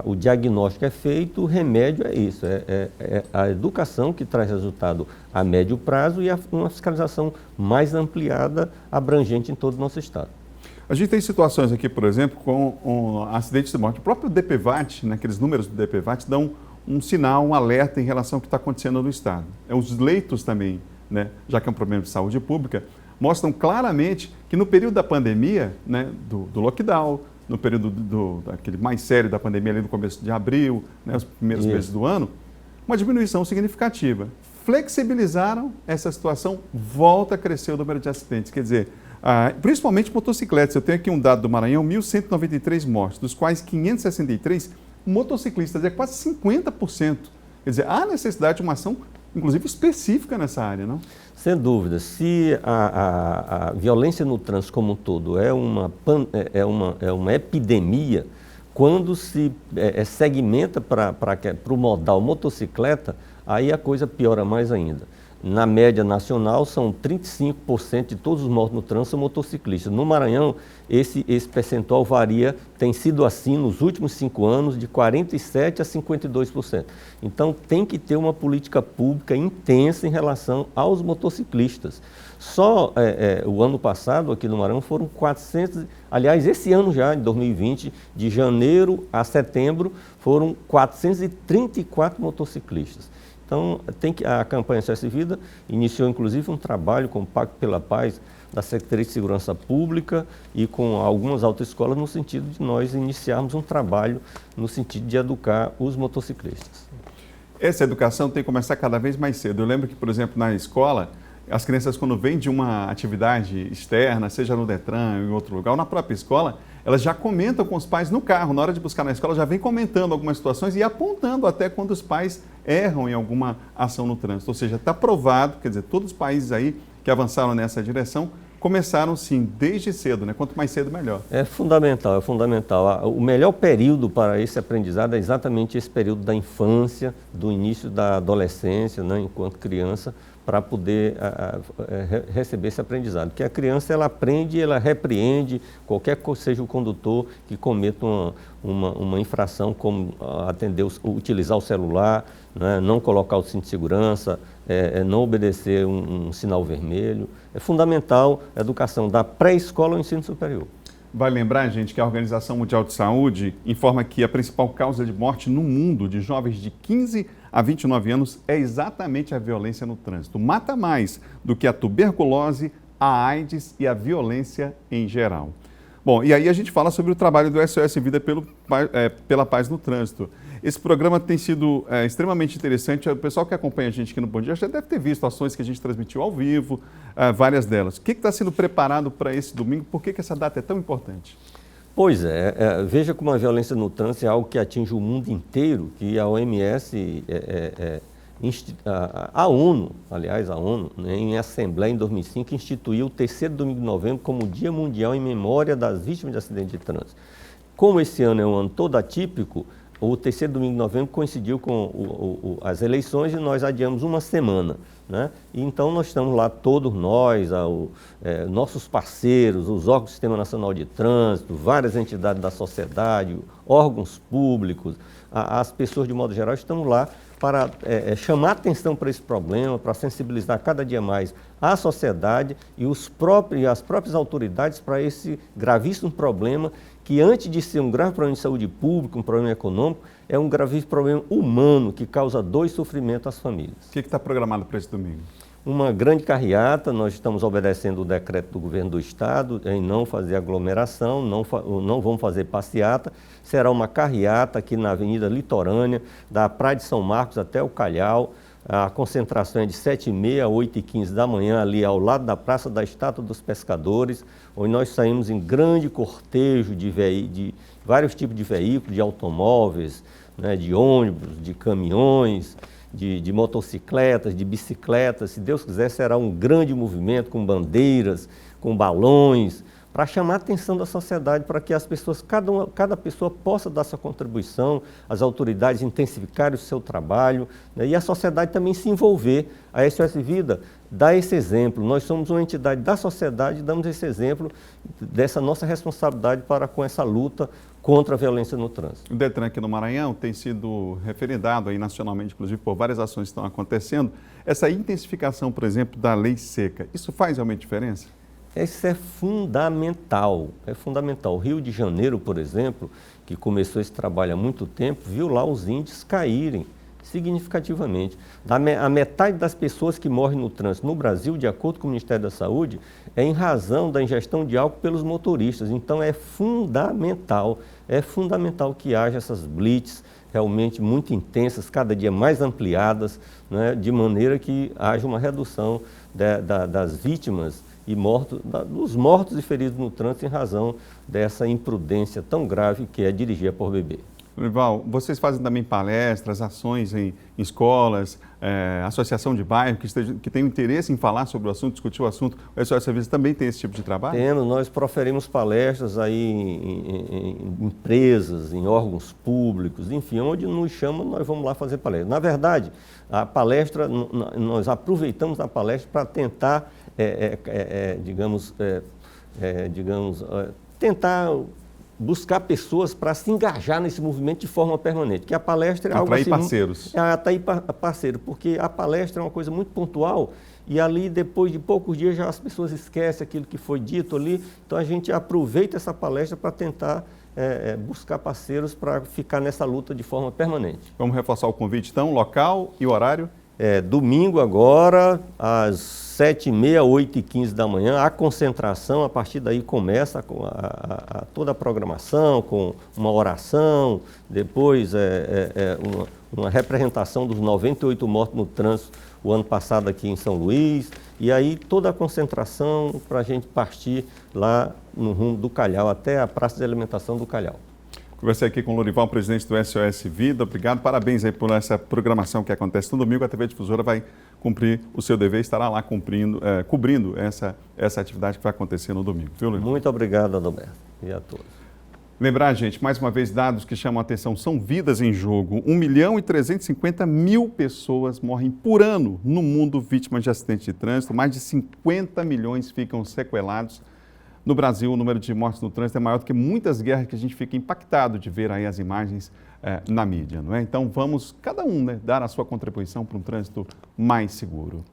o diagnóstico é feito, o remédio é isso, é a educação que traz resultado a médio prazo e uma fiscalização mais ampliada, abrangente em todo o nosso estado. A gente tem situações aqui, por exemplo, com acidentes de morte. O próprio DPVAT, né, aqueles números do DPVAT, dão um sinal, um alerta em relação ao que está acontecendo no estado. Os leitos também, né, já que é um problema de saúde pública, mostram claramente que no período da pandemia, né, do lockdown, no período daquele mais sério da pandemia, ali no começo de abril, né, os primeiros meses do ano, uma diminuição significativa. Flexibilizaram essa situação, volta a crescer o número de acidentes. Quer dizer, principalmente motocicletas. Eu tenho aqui um dado do Maranhão, 1.193 mortes, dos quais 563 motociclistas, é quase 50%. Quer dizer, há necessidade de uma ação, inclusive específica nessa área, não? Sem dúvida. Se a violência no trânsito como um todo é uma epidemia, quando se segmenta para o modal motocicleta, aí a coisa piora mais ainda. Na média nacional, são 35% de todos os mortos no trânsito são motociclistas. No Maranhão, esse percentual varia, tem sido assim nos últimos 5 anos, de 47% a 52%. Então, tem que ter uma política pública intensa em relação aos motociclistas. Só o ano passado, aqui no Maranhão, foram 400... Aliás, esse ano já, de 2020, de janeiro a setembro, foram 434 motociclistas. Então, a campanha SOS Vida iniciou, inclusive, um trabalho com o Pacto pela Paz da Secretaria de Segurança Pública e com algumas autoescolas no sentido de nós iniciarmos um trabalho no sentido de educar os motociclistas. Essa educação tem que começar cada vez mais cedo. Eu lembro que, por exemplo, na escola, as crianças, quando vêm de uma atividade externa, seja no Detran ou em outro lugar, ou na própria escola, elas já comentam com os pais no carro. Na hora de buscar na escola, já vem comentando algumas situações e apontando até quando os pais erram em alguma ação no trânsito. Ou seja, está provado, quer dizer, todos os países aí que avançaram nessa direção começaram, sim, desde cedo, né? Quanto mais cedo, melhor. É fundamental, é fundamental. O melhor período para esse aprendizado é exatamente esse período da infância, do início da adolescência, né, enquanto criança, para poder receber esse aprendizado. Porque a criança, ela aprende, ela repreende qualquer que seja o condutor que cometa uma infração, como utilizar o celular, né, não colocar o cinto de segurança, não obedecer um sinal vermelho. É fundamental a educação da pré-escola ao ensino superior. Vale lembrar, gente, que a Organização Mundial de Saúde informa que a principal causa de morte no mundo de jovens de 15 a 29 anos é exatamente a violência no trânsito. Mata mais do que a tuberculose, a AIDS e a violência em geral. Bom, e aí a gente fala sobre o trabalho do SOS Vida pela Paz no Trânsito. Esse programa tem sido extremamente interessante. O pessoal que acompanha a gente aqui no Bom Dia já deve ter visto ações que a gente transmitiu ao vivo, várias delas. O que está sendo preparado para esse domingo? Por que essa data é tão importante? Pois veja como a violência no trânsito é algo que atinge o mundo inteiro, que a OMS, a ONU, né, em Assembleia em 2005, instituiu o 3º domingo de novembro como Dia Mundial em memória das vítimas de acidentes de trânsito. Como esse ano é um ano todo atípico, o terceiro domingo de novembro coincidiu com as eleições e nós adiamos uma semana, né? E então nós estamos lá, todos nós, nossos parceiros, os órgãos do Sistema Nacional de Trânsito, várias entidades da sociedade, órgãos públicos, as pessoas de modo geral, estamos lá para chamar atenção para esse problema, para sensibilizar cada dia mais a sociedade e as próprias autoridades para esse gravíssimo problema que, antes de ser um grave problema de saúde pública, um problema econômico, é um gravíssimo problema humano que causa dor e sofrimento às famílias. O que está programado para esse domingo? Uma grande carreata, nós estamos obedecendo o decreto do governo do estado em não fazer aglomeração, não vamos fazer passeata, será uma carreata aqui na Avenida Litorânea, da Praia de São Marcos até o Calhau. A concentração é de 7h30 a 8h15 da manhã, ali ao lado da Praça da Estátua dos Pescadores, onde nós saímos em grande cortejo de vários tipos de veículos, de automóveis, né, de ônibus, de caminhões, de motocicletas, de bicicletas. Se Deus quiser, será um grande movimento com bandeiras, com balões, para chamar a atenção da sociedade, para que as pessoas, cada pessoa possa dar sua contribuição, as autoridades intensificarem o seu trabalho, né, e a sociedade também se envolver. A SOS Vida dá esse exemplo. Nós somos uma entidade da sociedade e damos esse exemplo dessa nossa responsabilidade para com essa luta contra a violência no trânsito. O Detran aqui no Maranhão tem sido referendado aí nacionalmente, inclusive por várias ações que estão acontecendo. Essa intensificação, por exemplo, da lei seca, isso faz realmente diferença? Isso é fundamental, é fundamental. O Rio de Janeiro, por exemplo, que começou esse trabalho há muito tempo, viu lá os índices caírem significativamente. A metade das pessoas que morrem no trânsito no Brasil, de acordo com o Ministério da Saúde, é em razão da ingestão de álcool pelos motoristas. Então é fundamental que haja essas blitz realmente muito intensas, cada dia mais ampliadas, né, de maneira que haja uma redução das vítimas e dos mortos e feridos no trânsito em razão dessa imprudência tão grave que é dirigir por beber. Lorival, vocês fazem também palestras, ações em escolas, associação de bairro que tem interesse em falar sobre o assunto, discutir o assunto. O SOS Serviço também tem esse tipo de trabalho? Temos, nós proferimos palestras aí em empresas, em órgãos públicos, enfim, onde nos chamam, nós vamos lá fazer palestra. Na verdade, a palestra, nós aproveitamos a palestra para tentar, tentar buscar pessoas para se engajar nesse movimento de forma permanente, que a palestra é algo assim... parceiros. Atrair parceiro, porque a palestra é uma coisa muito pontual e ali, depois de poucos dias, já as pessoas esquecem aquilo que foi dito ali, então a gente aproveita essa palestra para tentar buscar parceiros para ficar nessa luta de forma permanente. Vamos reforçar o convite, então, local e horário? Domingo agora, às 7h30, 8h15 da manhã, a concentração, a partir daí começa toda a programação, com uma oração, depois uma representação dos 98 mortos no trânsito o ano passado aqui em São Luís, e aí toda a concentração para a gente partir lá no rumo do Calhau, até a Praça de Alimentação do Calhau. Conversei aqui com o Lorival, presidente do SOS Vida. Obrigado, parabéns aí por essa programação que acontece no domingo. A TV Difusora vai cumprir o seu dever, estará lá cobrindo essa atividade que vai acontecer no domingo. Viu, Lorival? Muito obrigado, Adalberto, e a todos. Lembrar, gente, mais uma vez, dados que chamam a atenção, são vidas em jogo. 1.350.000 pessoas morrem por ano no mundo vítimas de acidentes de trânsito. Mais de 50 milhões ficam sequelados. No Brasil, o número de mortes no trânsito é maior do que muitas guerras que a gente fica impactado de ver aí as imagens na mídia, não é? Então vamos, cada um, né, dar a sua contribuição para um trânsito mais seguro.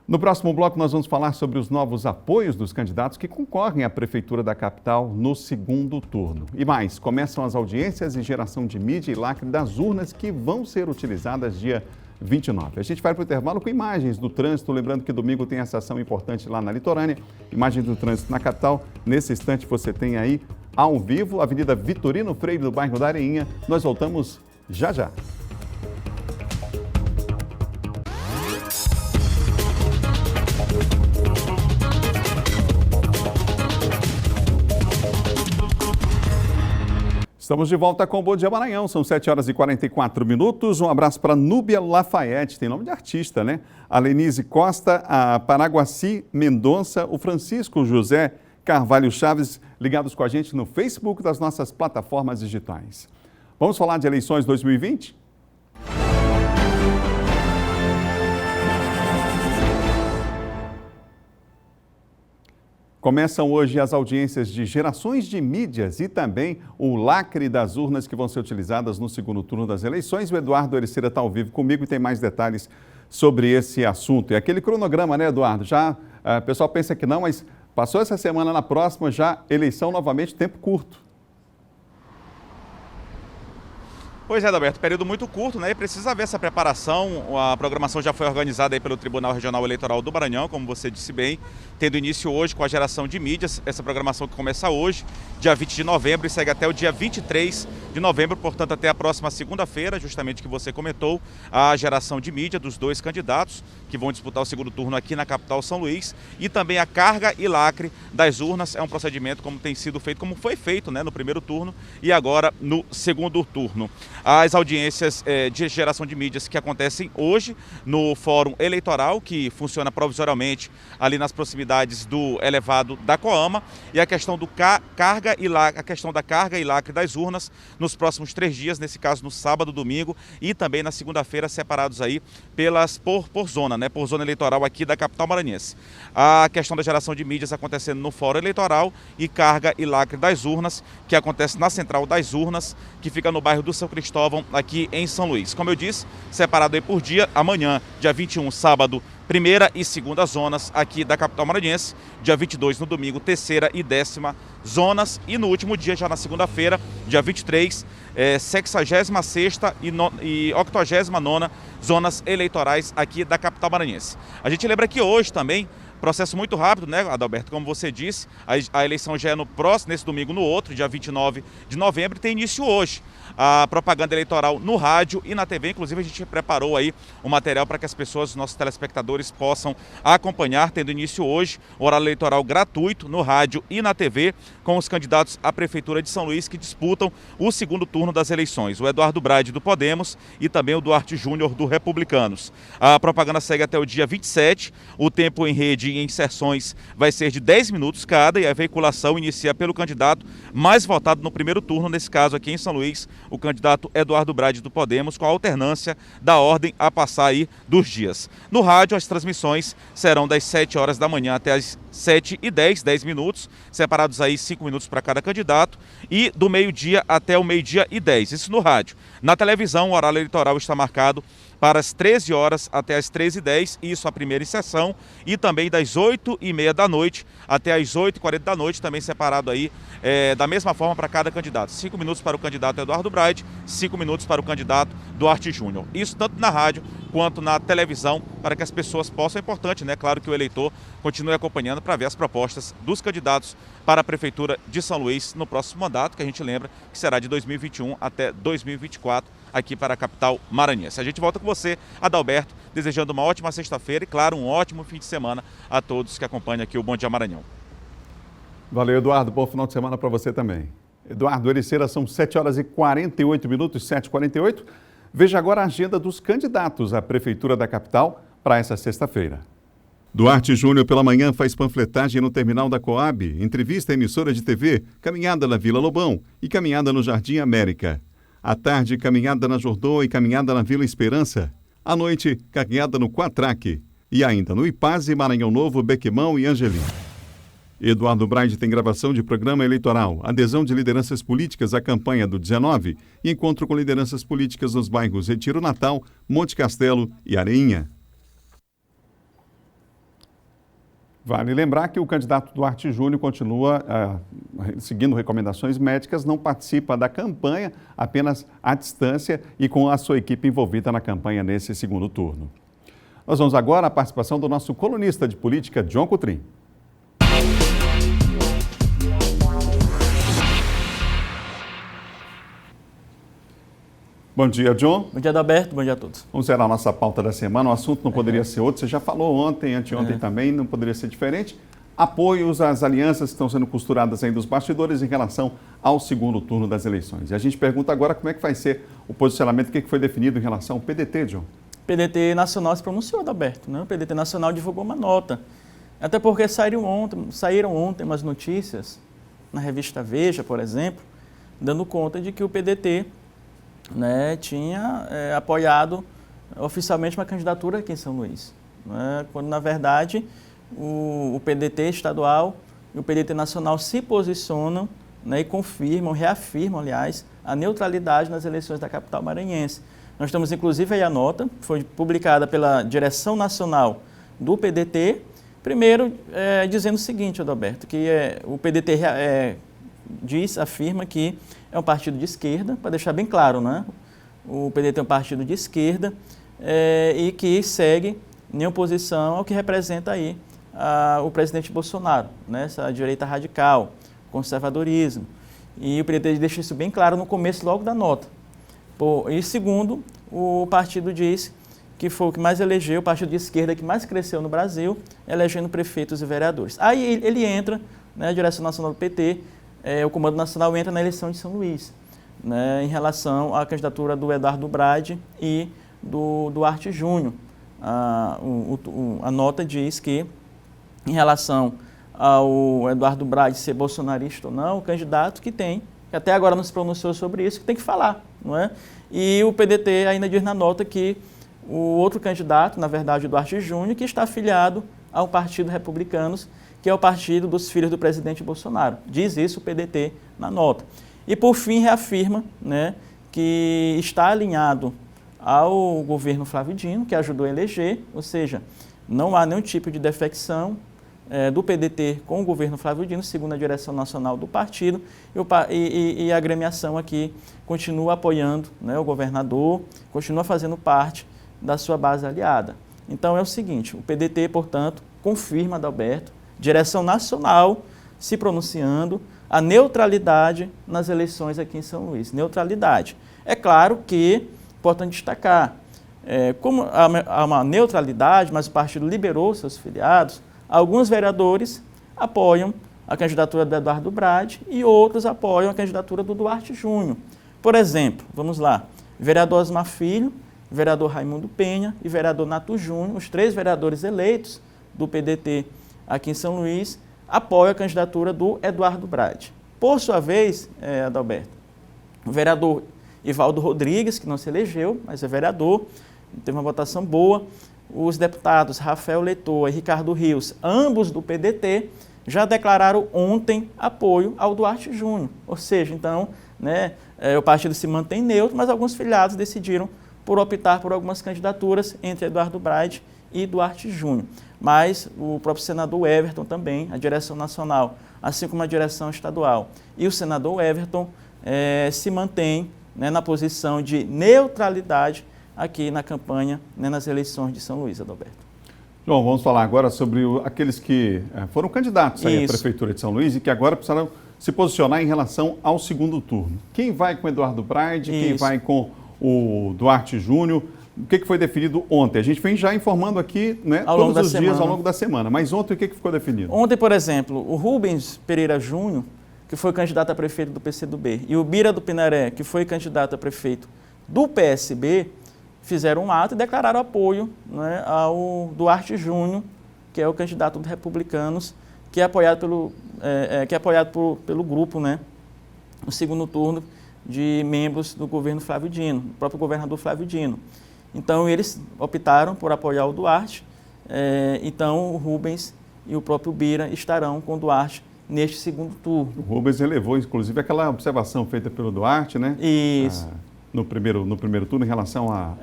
No próximo bloco nós vamos falar sobre os novos apoios dos candidatos que concorrem à Prefeitura da capital no segundo turno. E mais, começam as audiências e geração de mídia e lacre das urnas que vão ser utilizadas dia 29. A gente vai para o intervalo com imagens do trânsito, lembrando que domingo tem essa ação importante lá na Litorânea, imagens do trânsito na capital. Nesse instante você tem aí, ao vivo, a Avenida Vitorino Freire, do bairro da Areinha. Nós voltamos já já. Estamos de volta com o Bom Dia Maranhão, são 7h44. Um abraço para Núbia Lafayette, tem nome de artista, né? A Lenise Costa, a Paraguaci Mendonça, o Francisco José Carvalho Chaves, ligados com a gente no Facebook das nossas plataformas digitais. Vamos falar de eleições 2020? Começam hoje as audiências de gerações de mídias e também o lacre das urnas que vão ser utilizadas no segundo turno das eleições. O Eduardo Ericeira está ao vivo comigo e tem mais detalhes sobre esse assunto. E aquele cronograma, né, Eduardo? Já o pessoal pensa que não, mas passou essa semana, na próxima já eleição novamente, tempo curto. Pois é, Adalberto, período muito curto, né? E precisa haver essa preparação. A programação já foi organizada aí pelo Tribunal Regional Eleitoral do Maranhão, como você disse bem, tendo início hoje com a geração de mídias. Essa programação que começa hoje, dia 20 de novembro, e segue até o dia 23 de novembro, portanto até a próxima segunda-feira, justamente que você comentou, a geração de mídia dos dois candidatos que vão disputar o segundo turno aqui na capital São Luís, e também a carga e lacre das urnas. É um procedimento como tem sido feito, como foi feito, né, no primeiro turno e agora no segundo turno. As audiências de geração de mídias que acontecem hoje no Fórum Eleitoral, que funciona provisoriamente ali nas proximidades do elevado da Coama, e a questão do a questão da carga e lacre das urnas nos próximos 3 dias, nesse caso no sábado, domingo e também na segunda-feira, separados aí por zona, né, por zona eleitoral aqui da capital maranhense. A questão da geração de mídias acontecendo no Fórum Eleitoral e carga e lacre das urnas, que acontece na Central das Urnas, que fica no bairro do São Cristóvão, aqui em São Luís. Como eu disse, separado aí por dia, amanhã, dia 21, sábado, primeira e segunda zonas aqui da capital maranhense, dia 22 no domingo, terceira e 10ª zonas, e no último dia, já na segunda-feira, dia 23, 66ª e 89ª zonas eleitorais aqui da capital maranhense. A gente lembra que hoje também, processo muito rápido, né, Adalberto? Como você disse, a eleição já é no próximo, nesse domingo, no outro, dia 29 de novembro, e tem início hoje a propaganda eleitoral no rádio e na TV. Inclusive, a gente preparou aí um material para que as pessoas, os nossos telespectadores, possam acompanhar, tendo início hoje o horário eleitoral gratuito no rádio e na TV, com os candidatos à Prefeitura de São Luís que disputam o segundo turno das eleições. O Eduardo Brade, do Podemos, e também o Duarte Júnior, do Republicanos. A propaganda segue até o dia 27, o tempo em rede e em sessões vai ser de 10 minutos cada, e a veiculação inicia pelo candidato mais votado no primeiro turno, nesse caso aqui em São Luís, o candidato Eduardo Brade, do Podemos, com a alternância da ordem a passar aí dos dias. No rádio, as transmissões serão das 7 horas da manhã até as 7h10, 10 minutos, separados aí 5 minutos para cada candidato, e do meio-dia até o meio-dia e 10, isso no rádio. Na televisão, o horário eleitoral está marcado para as 13 horas até as 13h10, isso a primeira sessão, e também das 8h30 da noite até as 8h40 da noite, também separado aí da mesma forma para cada candidato. 5 minutos para o candidato Eduardo Brade, 5 minutos para o candidato Duarte Júnior. Isso tanto na rádio quanto na televisão, para que as pessoas possam, é importante, né? Claro que o eleitor continue acompanhando para ver as propostas dos candidatos para a Prefeitura de São Luís no próximo mandato, que a gente lembra que será de 2021 até 2024, aqui para a capital maranhense. A gente volta com você, Adalberto, desejando uma ótima sexta-feira e, claro, um ótimo fim de semana a todos que acompanham aqui o Bom Dia Maranhão. Valeu, Eduardo. Bom final de semana para você também. Eduardo Ericeira, são 7 horas e 48 minutos, 7h48. Veja agora a agenda dos candidatos à Prefeitura da capital para essa sexta-feira. Duarte Júnior pela manhã faz panfletagem no terminal da Coab, entrevista à emissora de TV, caminhada na Vila Lobão e caminhada no Jardim América. À tarde, caminhada na Jordão e caminhada na Vila Esperança. À noite, caminhada no Quatraque. E ainda no Ipase, Maranhão Novo, Bequimão e Angelim. Eduardo Brade tem gravação de programa eleitoral, adesão de lideranças políticas à campanha do 19 e encontro com lideranças políticas nos bairros Retiro Natal, Monte Castelo e Areinha. Vale lembrar que o candidato Duarte Júnior continua seguindo recomendações médicas, não participa da campanha, apenas à distância e com a sua equipe envolvida na campanha nesse segundo turno. Nós vamos agora à participação do nosso colunista de política, John Coutrin. Bom dia, John. Bom dia, Adalberto. Bom dia a todos. Vamos zerar a nossa pauta da semana. O assunto não poderia ser outro. Você já falou ontem, anteontem também, não poderia ser diferente. Apoios às alianças que estão sendo costuradas aí dos bastidores em relação ao segundo turno das eleições. E a gente pergunta agora como é que vai ser o posicionamento, o que foi definido em relação ao PDT, John? O PDT Nacional se pronunciou, Adalberto, né? O PDT Nacional divulgou uma nota. Até porque saíram ontem umas notícias na revista Veja, por exemplo, dando conta de que o PDT né, tinha apoiado oficialmente uma candidatura aqui em São Luís, né, quando na verdade o PDT estadual e o PDT nacional se posicionam, né, e confirmam, reafirmam, aliás, a neutralidade nas eleições da capital maranhense. Nós temos inclusive aí a nota, foi publicada pela direção nacional do PDT, primeiro dizendo o seguinte, Adalberto, que o PDT afirma que é um partido de esquerda, para deixar bem claro, né? O PDT é um partido de esquerda e que segue em oposição ao que representa aí o presidente Bolsonaro, né? Essa direita radical, conservadorismo. E o PDT deixa isso bem claro no começo logo da nota. E segundo, o partido diz que foi o que mais elegeu, o partido de esquerda que mais cresceu no Brasil, elegendo prefeitos e vereadores. Aí ele entra, né, a direção nacional do PT, o Comando Nacional entra na eleição de São Luís, né, em relação à candidatura do Eduardo Brade e do Duarte Júnior. A nota diz que, em relação ao Eduardo Brade ser bolsonarista ou não, o candidato que até agora não se pronunciou sobre isso, que tem que falar, não é? E o PDT ainda diz na nota que o outro candidato, na verdade o Duarte Júnior, que está afiliado ao Partido Republicanos, que é o partido dos filhos do presidente Bolsonaro. Diz isso o PDT na nota. E, por fim, reafirma, né, que está alinhado ao governo Flávio Dino, que ajudou a eleger, ou seja, não há nenhum tipo de defecção do PDT com o governo Flávio Dino, segundo a direção nacional do partido, e a agremiação aqui continua apoiando, né, o governador, continua fazendo parte da sua base aliada. Então é o seguinte, o PDT, portanto, confirma, Adalberto, direção nacional se pronunciando a neutralidade nas eleições aqui em São Luís. Neutralidade. É claro que, importante destacar, como há uma neutralidade, mas o partido liberou seus filiados, alguns vereadores apoiam a candidatura do Eduardo Brade e outros apoiam a candidatura do Duarte Júnior. Por exemplo, vamos lá, vereador Osmar Filho, vereador Raimundo Penha e vereador Nato Júnior, os 3 vereadores eleitos do PDT aqui em São Luís, apoiam a candidatura do Eduardo Brade. Por sua vez, Adalberto, o vereador Ivaldo Rodrigues, que não se elegeu, mas é vereador, teve uma votação boa, os deputados Rafael Leitoa e Ricardo Rios, ambos do PDT, já declararam ontem apoio ao Duarte Júnior. Ou seja, então, né, o partido se mantém neutro, mas alguns filiados decidiram por optar por algumas candidaturas entre Eduardo Brade e Duarte Júnior. Mas o próprio senador Everton também, a direção nacional, assim como a direção estadual, e o senador Everton se mantém, né, na posição de neutralidade aqui na campanha, né, nas eleições de São Luís, Adalberto. João, vamos falar agora sobre aqueles que foram candidatos aí à Prefeitura de São Luís e que agora precisaram se posicionar em relação ao segundo turno. Quem vai com o Eduardo Brade, quem vai com o Duarte Júnior? O que foi definido ontem? A gente vem já informando aqui, né, todos os dias ao longo da semana. Mas ontem o que ficou definido? Ontem, por exemplo, o Rubens Pereira Júnior, que foi candidato a prefeito do PCdoB, e o Bira do Pinaré, que foi candidato a prefeito do PSB, fizeram um ato e declararam apoio, né, ao Duarte Júnior, que é o candidato dos republicanos, que é apoiado pelo grupo, né, no segundo turno de membros do governo Flávio Dino, do próprio governador Flávio Dino. Então, eles optaram por apoiar o Duarte, então o Rubens e o próprio Bira estarão com o Duarte neste segundo turno. O Rubens relevou, inclusive, aquela observação feita pelo Duarte, né? Isso. No primeiro turno, em relação ao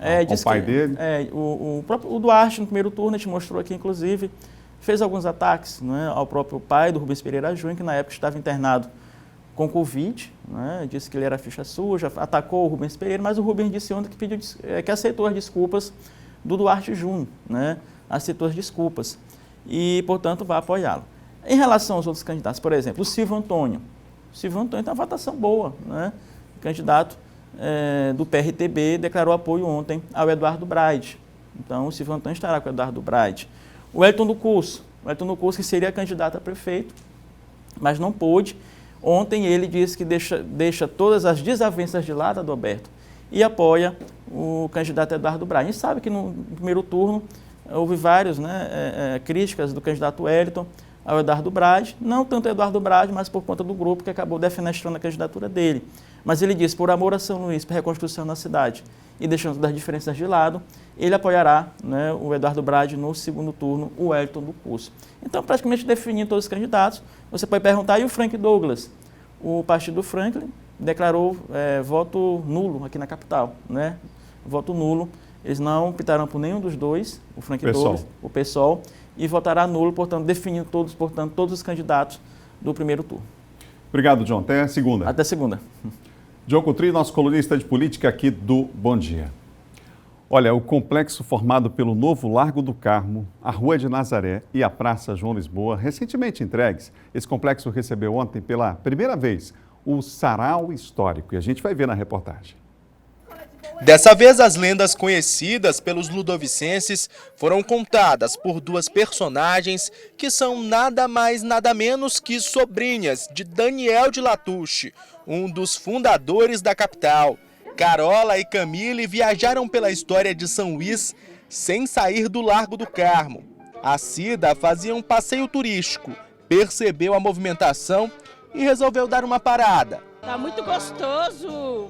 pai dele. O Duarte, no primeiro turno, a gente mostrou aqui, inclusive, fez alguns ataques, né, ao próprio pai do Rubens Pereira Júnior, que na época estava internado com Covid, né, disse que ele era ficha suja, atacou o Rubens Pereira, mas o Rubens disse ontem que aceitou as desculpas do Duarte Júnior, né, aceitou as desculpas e, portanto, vai apoiá-lo. Em relação aos outros candidatos, por exemplo, o Silvio Antônio. O Silvio Antônio tem uma votação boa, né, candidato do PRTB, declarou apoio ontem ao Eduardo Brade. Então, o Silvio Antônio estará com o Eduardo Brade. O Elton do Curso, que seria candidato a prefeito, mas não pôde. Ontem ele disse que deixa todas as desavenças de lado, Adalberto, e apoia o candidato Eduardo Brade. A gente sabe que no primeiro turno houve várias, né, críticas do candidato Wellington ao Eduardo Braz, não tanto Eduardo Braz, mas por conta do grupo que acabou defenestrando a candidatura dele. Mas ele disse, por amor a São Luís, para a reconstrução da cidade e deixando das diferenças de lado, ele apoiará, né, o Eduardo Braz no segundo turno, o Wellington do Curso. Então, praticamente definindo todos os candidatos, você pode perguntar, e o Frank Douglas? O partido Franklin declarou voto nulo aqui na capital, né? Voto nulo. Eles não optarão por nenhum dos dois, o Frank Douglas, o PSOL, e votará nulo, portanto, definindo todos os candidatos do primeiro turno. Obrigado, John. Até segunda. Até segunda. John Coutrinho, nosso colunista de política aqui do Bom Dia. Olha, o complexo formado pelo novo Largo do Carmo, a Rua de Nazaré e a Praça João Lisboa, recentemente entregues, esse complexo recebeu ontem pela primeira vez o Sarau Histórico, e a gente vai ver na reportagem. Dessa vez, as lendas conhecidas pelos ludovicenses foram contadas por duas personagens que são nada mais nada menos que sobrinhas de Daniel de Latouche, um dos fundadores da capital. Carola e Camille viajaram pela história de São Luís sem sair do Largo do Carmo. A Cida fazia um passeio turístico, percebeu a movimentação e resolveu dar uma parada. Tá muito gostoso,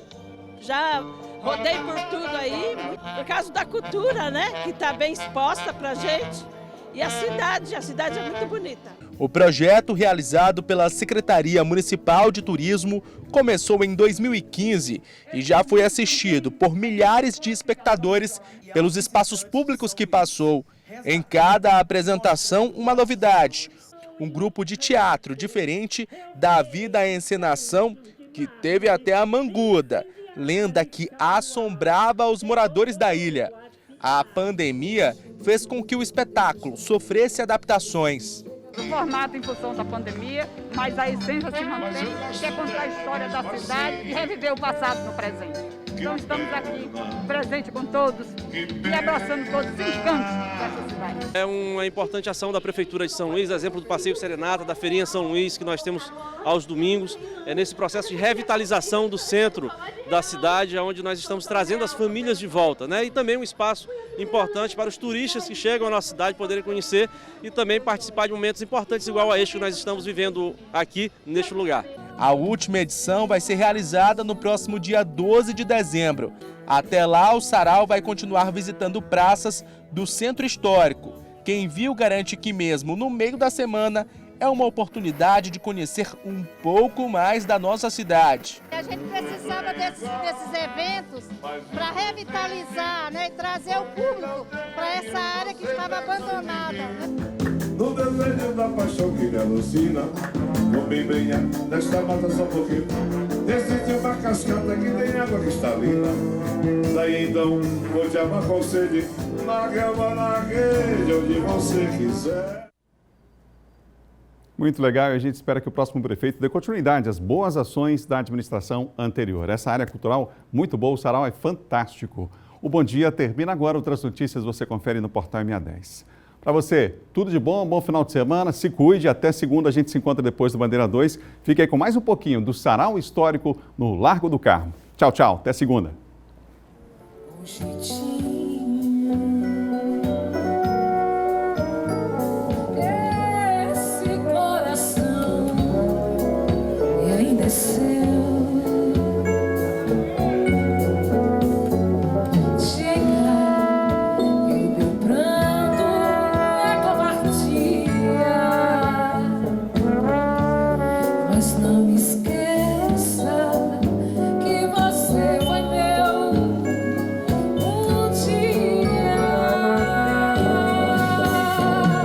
já rodei por tudo aí, por causa da cultura, né, que está bem exposta pra gente. E a cidade é muito bonita. O projeto, realizado pela Secretaria Municipal de Turismo, começou em 2015 e já foi assistido por milhares de espectadores pelos espaços públicos que passou. Em cada apresentação, uma novidade. Um grupo de teatro diferente dá vida à encenação, que teve até a Manguda, lenda que assombrava os moradores da ilha. A pandemia fez com que o espetáculo sofresse adaptações. O formato em função da pandemia, mas a essência se mantém, que é contar a história da cidade e reviver o passado no presente. Então estamos aqui, presente com todos e abraçando todos os encantos dessa cidade. É uma importante ação da Prefeitura de São Luís, exemplo do Passeio Serenata, da Feirinha São Luís, que nós temos aos domingos, nesse processo de revitalização do centro da cidade, onde nós estamos trazendo as famílias de volta, né? E também um espaço importante para os turistas que chegam à nossa cidade poderem conhecer e também participar de momentos importantes igual a este que nós estamos vivendo aqui neste lugar. A última edição vai ser realizada no próximo dia 12 de dezembro. Até lá, o Sarau vai continuar visitando praças do Centro Histórico. Quem viu garante que mesmo no meio da semana é uma oportunidade de conhecer um pouco mais da nossa cidade. A gente precisava desses eventos para revitalizar, né, e trazer o público para essa área que estava abandonada, né? No desejo da paixão que me alucina, vou me embrenhar nesta mata só porque existe uma cascata que tem água cristalina. Daí então vou te amar com sede, na grama, na rede, onde você quiser. Muito legal, e a gente espera que o próximo prefeito dê continuidade às boas ações da administração anterior. Essa área cultural, muito boa, o Sarau é fantástico. O Bom Dia termina agora, outras notícias você confere no portal MA10. Para você, tudo de bom, bom final de semana, se cuide, até segunda a gente se encontra depois do Bandeira 2. Fique aí com mais um pouquinho do Sarau Histórico no Largo do Carmo. Tchau, tchau, até segunda. Esse coração ainda é seu. Chega e o meu pranto é covardia.